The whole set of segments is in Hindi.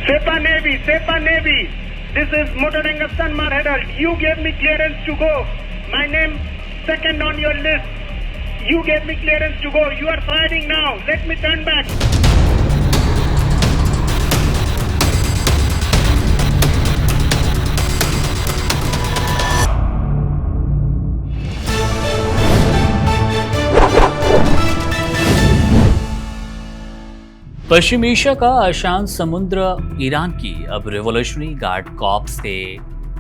Sepa Navy. This is Motoranga Sanmar Herald. You gave me clearance to go. My name second on your list. You gave me clearance to go. You are firing now. Let me turn back. Paschim Asia का अशांत समुद्र ईरान की अब रिवॉल्यूशनरी गार्ड कॉर्प्स के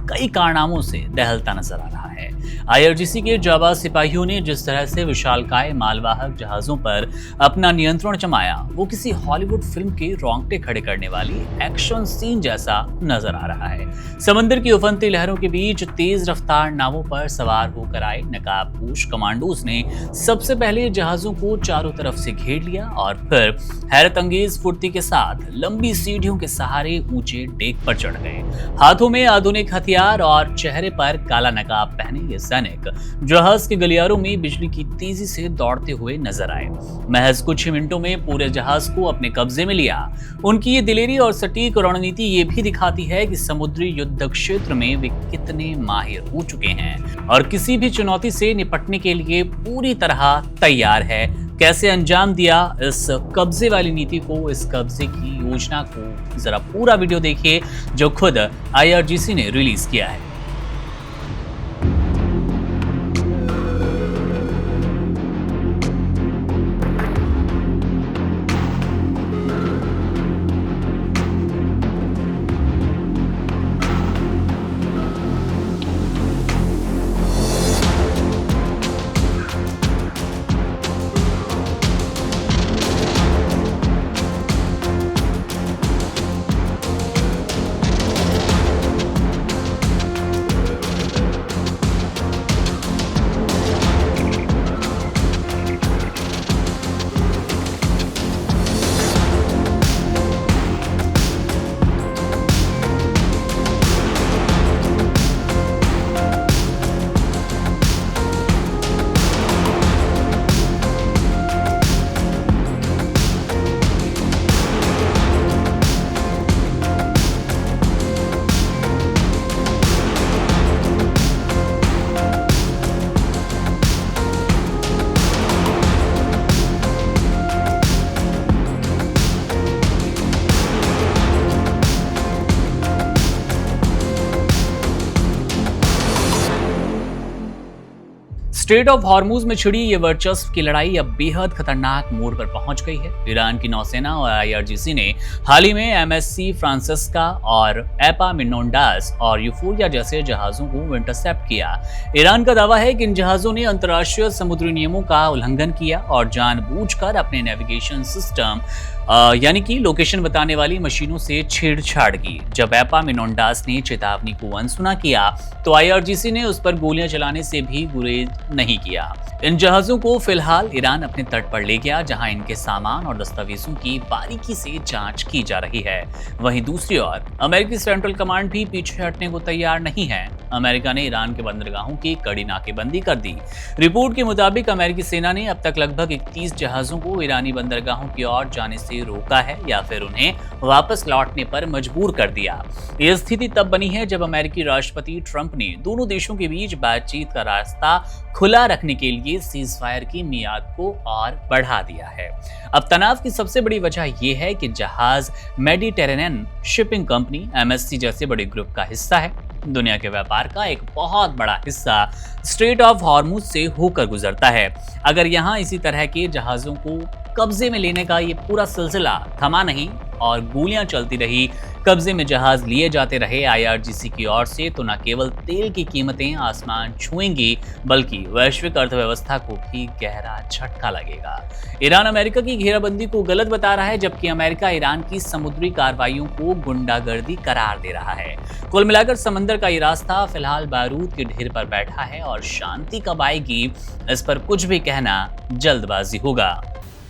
कई कारनामों से दहलता नजर आ रहा है। आईआरजीसी के जाबाज सिपाहियों ने जिस तरह से विशालकाय मालवाहक जहाजों पर अपना नियंत्रण जमाया, वो किसी हॉलीवुड फिल्म के रोंगटे खड़े करने वाली एक्शन सीन जैसा नजर आ रहा है। समंदर की उफनती लहरों के बीच तेज रफ्तार नावों पर सवार होकर आए नकाबपोश कमांडोज ने सबसे पहले जहाजों को चारों तरफ से घेर लिया और फिर हैरत अंगेज फुर्ती के साथ लंबी सीढ़ियों के सहारे ऊंचे डेक पर चढ़ गए। हाथों में आधुनिक हथियार और चेहरे पर काला नकाब पहने ये सैनिक जहाज के गलियारों में बिजली की तेजी से दौड़ते हुए नजर आए। महज कुछ ही मिनटों में पूरे जहाज को अपने कब्जे में लिया। उनकी ये दिलेरी और सटीक रणनीति ये भी दिखाती है कि समुद्री युद्ध क्षेत्र में वे कितने माहिर हो चुके हैं और किसी भी चुनौती से निपटने के लिए पूरी तरह तैयार है। कैसे अंजाम दिया इस कब्जे वाली नीति को, इस कब्जे की योजना को, जरा पूरा वीडियो देखिए जो खुद आईआरजीसी ने रिलीज किया है। स्ट्रेट ऑफ हॉर्मुज में छिड़ी ये वर्चस्व की लड़ाई अब बेहद खतरनाक मोड़ पर पहुंच गई है। ईरान की नौसेना और आईआरजीसी ने हाल ही में एमएससी फ्रांसिस्का और एपामिनोंडास और यूफोरिया जैसे जहाजों को इंटरसेप्ट किया। ईरान का दावा है कि इन जहाजों ने अंतर्राष्ट्रीय समुद्री नियमों का उल्लंघन किया और जानबूझकर अपने नेविगेशन सिस्टम यानी कि लोकेशन बताने वाली मशीनों से छेड़छाड़ की। जब एपामिनोंडास ने चेतावनी को अनसुना किया तो आईआरजीसी ने उस पर गोलियां चलाने से भी गुरेज नहीं किया। इन जहाजों को फिलहाल ईरान अपने तट पर ले गया, जहां इनके सामान और दस्तावेजों की बारीकी से जांच की जा रही है। वहीं दूसरी ओर अमेरिकी सेंट्रल कमांड भी पीछे हटने को तैयार नहीं है। अमेरिका ने ईरान के बंदरगाहों की कड़ी नाकेबंदी कर दी। रिपोर्ट के मुताबिक अमेरिकी सेना ने अब तक लगभग 31 जहाजों को ईरानी बंदरगाहों की ओर जाने से रोका है या फिर उन्हें वापस लौटने पर मजबूर कर दिया। यह स्थिति तब बनी है जब अमेरिकी राष्ट्रपति ट्रंप ने दोनों देशों के बीच बातचीत का रास्ता खुला रखने के लिए सीजफायर की मियाद को और बढ़ा दिया है। अब तनाव की सबसे बड़ी वजह यह है कि जहाज मेडिटेरेनियन शिपिंग कंपनी एमएससी जैसे बड़े ग्रुप का हिस्सा है। दुनिया के व्यापार का एक बहुत बड़ा हिस्सा स्ट्रेट ऑफ हॉर्मुज से होकर गुजरता है। अगर यहाँ इसी तरह के जहाजों को कब्जे में लेने का ये पूरा सिलसिला थमा नहीं और गोलियां चलती रही, कब्जे में जहाज लिए जाते रहे आईआरजीसी की ओर से, तो न केवल तेल की कीमतें आसमान छुएंगी बल्कि वैश्विक अर्थव्यवस्था को भी गहरा झटका लगेगा। ईरान अमेरिका की घेराबंदी को गलत बता रहा है, जबकि अमेरिका ईरान की समुद्री कार्रवाइयों को गुंडागर्दी करार दे रहा है। कुल मिलाकर समंदर का ये रास्ता फिलहाल बारूद के ढेर पर बैठा है और शांति कब आएगी इस पर कुछ भी कहना जल्दबाजी होगा।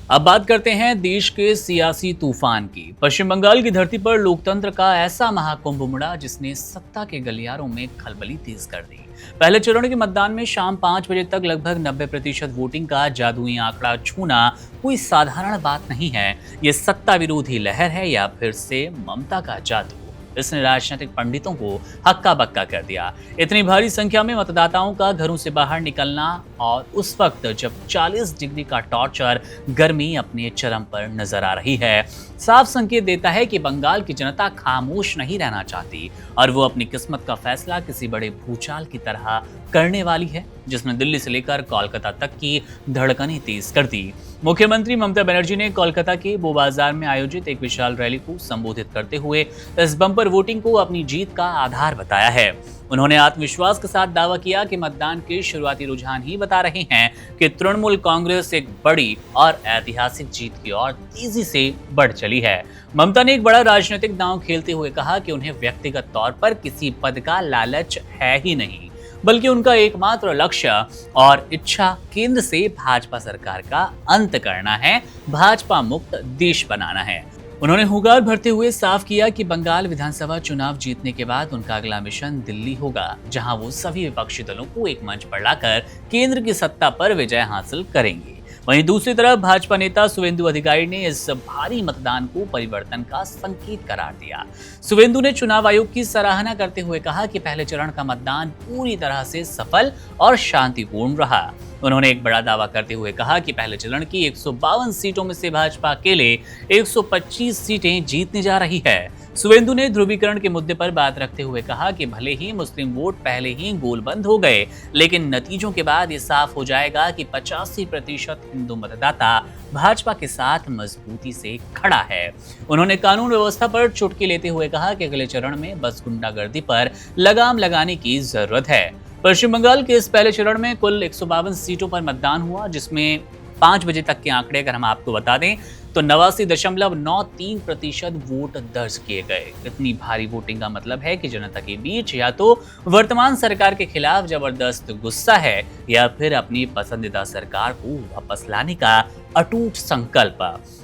अब बात करते हैं देश के सियासी तूफान की। पश्चिम बंगाल की धरती पर लोकतंत्र का ऐसा महाकुंभ उमड़ा जिसने सत्ता के गलियारों में खलबली तेज कर दी। पहले चरण के मतदान में शाम 5 बजे तक लगभग 90% वोटिंग का जादुई आंकड़ा छूना कोई साधारण बात नहीं है। ये सत्ता विरोधी लहर है या फिर से ममता का जादू। इसने राजनीतिक पंडितों को हक्का बक्का कर दिया। इतनी भारी संख्या में मतदाताओं का घरों से बाहर निकलना और उस वक्त जब 40 डिग्री का टॉर्चर गर्मी अपने चरम पर नजर आ रही है, साफ संकेत देता है कि बंगाल की जनता खामोश नहीं रहना चाहती और वो अपनी किस्मत का फैसला किसी बड़े भूचाल की तरह करने वाली है, जिसने दिल्ली से लेकर कोलकाता तक की धड़कनें तेज कर दी। मुख्यमंत्री ममता बनर्जी ने कोलकाता के बो बाजार में आयोजित एक विशाल रैली को संबोधित करते हुए इस बम्पर वोटिंग को अपनी जीत का आधार बताया है। उन्होंने आत्मविश्वास के साथ दावा किया कि मतदान के शुरुआती रुझान ही बता रहे हैं कि तृणमूल कांग्रेस एक बड़ी और ऐतिहासिक जीत की ओर तेजी से बढ़ चली है। ममता ने एक बड़ा राजनीतिक दांव खेलते हुए कहा कि उन्हें व्यक्तिगत तौर पर किसी पद का लालच है ही नहीं, बल्कि उनका एकमात्र लक्ष्य और इच्छा केंद्र से भाजपा सरकार का अंत करना है, भाजपा मुक्त देश बनाना है। उन्होंने हुंकार भरते हुए साफ किया कि बंगाल विधानसभा चुनाव जीतने के बाद उनका अगला मिशन दिल्ली होगा, जहां वो सभी विपक्षी दलों को एक मंच पर लाकर केंद्र की सत्ता पर विजय हासिल करेंगे। वहीं दूसरी तरफ भाजपा नेता शुवेंदु अधिकारी ने इस भारी मतदान को परिवर्तन का संकेत करार दिया। शुवेंदु ने चुनाव आयोग की सराहना करते हुए कहा कि पहले चरण का मतदान पूरी तरह से सफल और शांतिपूर्ण रहा। उन्होंने एक बड़ा दावा करते हुए कहा कि पहले चरण की 152 सीटों में से भाजपा अकेले 125 सीटें जीतने जा रही है। शुवेंदु ने ध्रुवीकरण के मुद्दे पर बात रखते हुए कहा कि भले ही मुस्लिम वोट पहले ही गोलबंद हो गए, लेकिन नतीजों के बाद ये साफ हो जाएगा कि 85% हिंदू मतदाता भाजपा के साथ मजबूती से खड़ा है। उन्होंने कानून व्यवस्था पर चुटकी लेते हुए कहा कि अगले चरण में बस गुंडागर्दी पर लगाम लगाने की जरूरत है। पश्चिम बंगाल के इस पहले चरण में कुल 152 सीटों पर मतदान हुआ, जिसमें 5 बजे तक के आंकड़े अगर हम आपको बता दें तो 89.93% वोट दर्ज किए गए। इतनी भारी वोटिंग का मतलब है कि जनता के बीच या तो वर्तमान सरकार के खिलाफ जबरदस्त गुस्सा है या फिर अपनी पसंदीदा सरकार को वापस लाने का अटूट संकल्प।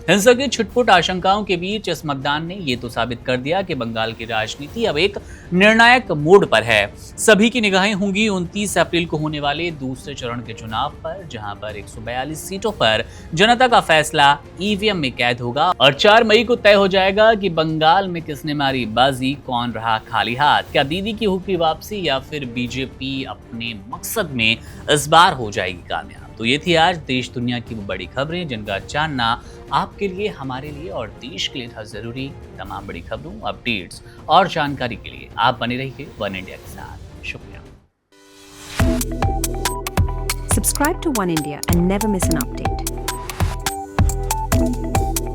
हिंसा की छुटपुट आशंकाओं के बीच इस मतदान ने ये तो साबित कर दिया कि बंगाल की राजनीति अब एक निर्णायक मोड़ पर है। सभी की निगाहें होंगी 29 अप्रैल को होने वाले दूसरे चरण के चुनाव पर, जहां पर 142 सीटों पर जनता का फैसला ईवीएम में कैद होगा और 4 मई को तय हो जाएगा कि बंगाल में किसने मारी बाजी, कौन रहा खाली हाथ। क्या दीदी की हुक्की वापसी या फिर बीजेपी अपने मकसद में इस बार हो जाएगी कामयाब। तो ये थी आज देश दुनिया की वो बड़ी खबरें जिनका जानना आपके लिए, हमारे लिए और देश के लिए था जरूरी। तमाम बड़ी खबरों, अपडेट्स और जानकारी के लिए आप बने रहिए वन इंडिया के साथ। शुक्रिया। Subscribe to One India and never miss an update.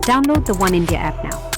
Download the One India app now.